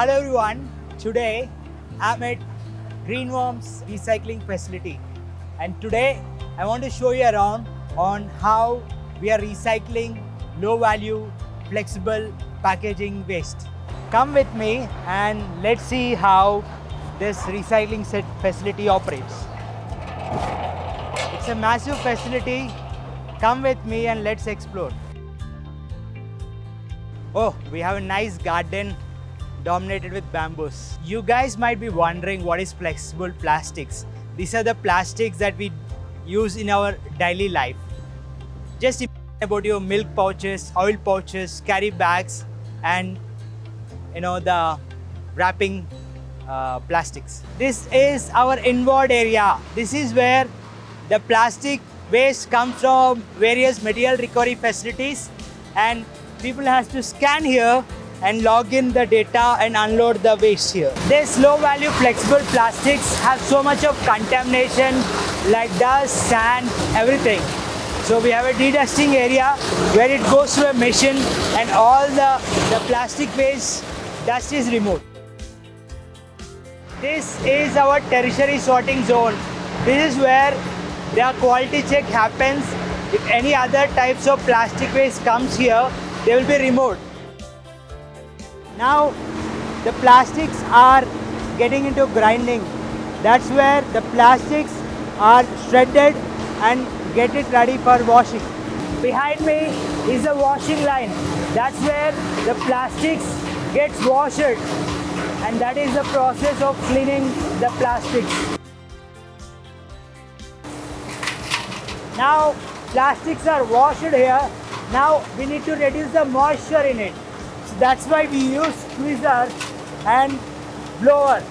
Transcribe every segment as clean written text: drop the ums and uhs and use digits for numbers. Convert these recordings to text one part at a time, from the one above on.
Hello everyone, today I'm at Greenworms Recycling Facility and today I want to show you around on how we are recycling low value, flexible packaging waste. Come with me and let's see how this recycling set facility operates. It's a massive facility. Come with me and let's explore. Oh, we have a nice garden dominated with bamboos. You guys might be wondering what is flexible plastics. These are the plastics that we use in our daily life. Just imagine about your milk pouches, oil pouches, carry bags, and the wrapping plastics. This is our inward area. This is where the plastic waste comes from various material recovery facilities, and people has to scan here and log in the data and unload the waste here. These low value flexible plastics have so much of contamination like dust, sand, everything. So we have a dedusting area where it goes to a machine and all the plastic waste dust is removed. This is our tertiary sorting zone. This is where the quality check happens. If any other types of plastic waste comes here, they will be removed. Now the plastics are getting into grinding. That's where the plastics are shredded and get it ready for washing. Behind me is the washing line. That's where the plastics gets washed, and that is the process of cleaning the plastics. Now plastics are washed here. Now we need to reduce the moisture in it. So that's why we use squeezer and blower,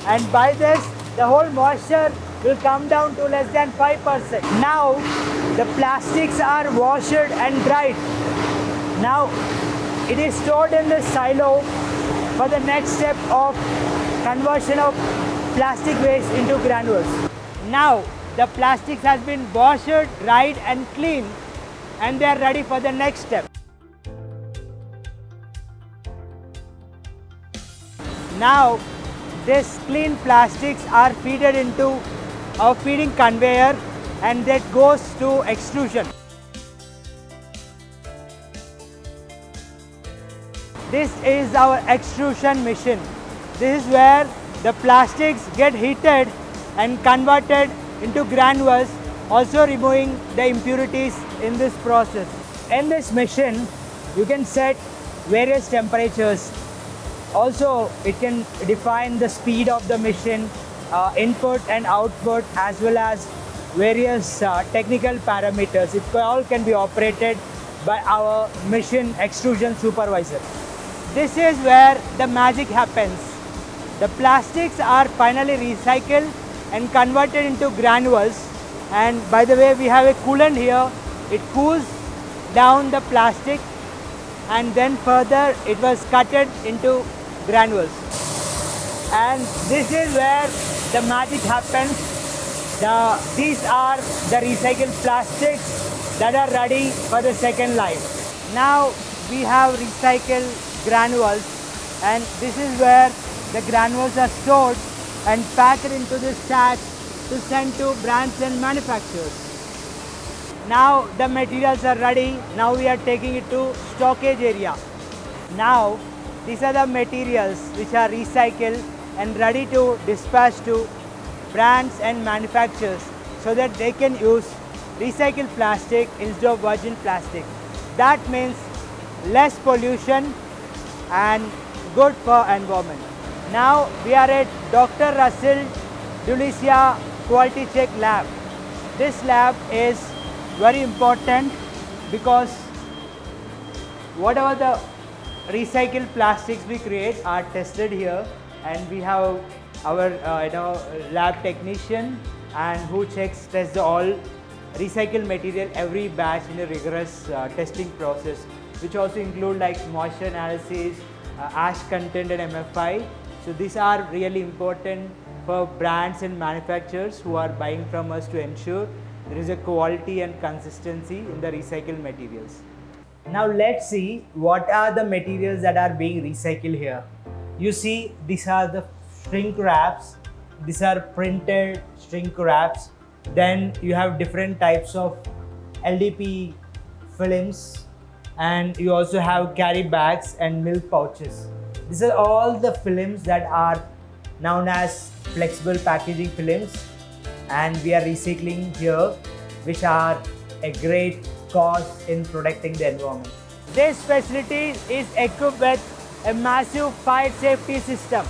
and by this the whole moisture will come down to less than 5%. Now the plastics are washed and dried. Now it is stored in the silo for the next step of conversion of plastic waste into granules. Now the plastics has been washed, dried and cleaned, and they are ready for the next step. Now these clean plastics are feeded into our feeding conveyor, and that goes to extrusion. This is our extrusion machine. This is where the plastics get heated and converted into granules, also removing the impurities in this process. In this machine, you can set various temperatures. Also, it can define the speed of the machine, input and output, as well as various technical parameters. It all can be operated by our machine extrusion supervisor. This is where the magic happens. The plastics are finally recycled and converted into granules. And by the way, we have a coolant here. It cools down the plastic, and then further it was cutted into granules. And this is where the magic happens. These are the recycled plastics that are ready for the second life. Now we have recycled granules, and this is where the granules are stored and packed into this sack to send to brands and manufacturers. Now the materials are ready. Now we are taking it to stockage area. Now these are the materials which are recycled and ready to dispatch to brands and manufacturers so that they can use recycled plastic instead of virgin plastic. That means less pollution and good for environment. Now we are at Dr. Russell Dulcia Quality Check Lab. This lab is very important because whatever the recycled plastics we create are tested here, and we have our lab technician and who tests all recycled material every batch in a rigorous testing process, which also include like moisture analysis, ash content and MFI. So these are really important for brands and manufacturers who are buying from us to ensure there is a quality and consistency in the recycled materials. Now let's see what are the materials that are being recycled here. You see, these are the shrink wraps. These are printed shrink wraps. Then you have different types of LDP films, and you also have carry bags and milk pouches. These are all the films that are known as flexible packaging films, and we are recycling here, which are a great cause in protecting the environment. This facility is equipped with a massive fire safety system.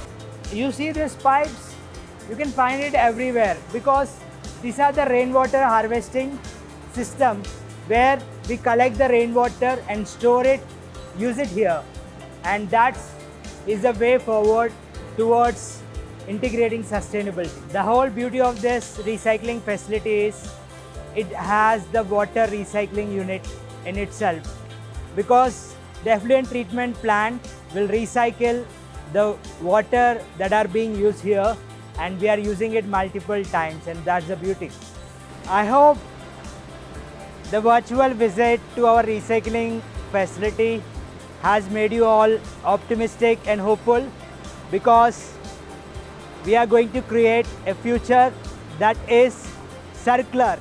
You see these pipes? You can find it everywhere because these are the rainwater harvesting system where we collect the rainwater and store it, use it here, and that is the way forward towards integrating sustainability. The whole beauty of this recycling facility is it has the water recycling unit in itself, because the effluent treatment plant will recycle the water that are being used here, and we are using it multiple times, and that's the beauty. I hope the virtual visit to our recycling facility has made you all optimistic and hopeful, because we are going to create a future that is circular.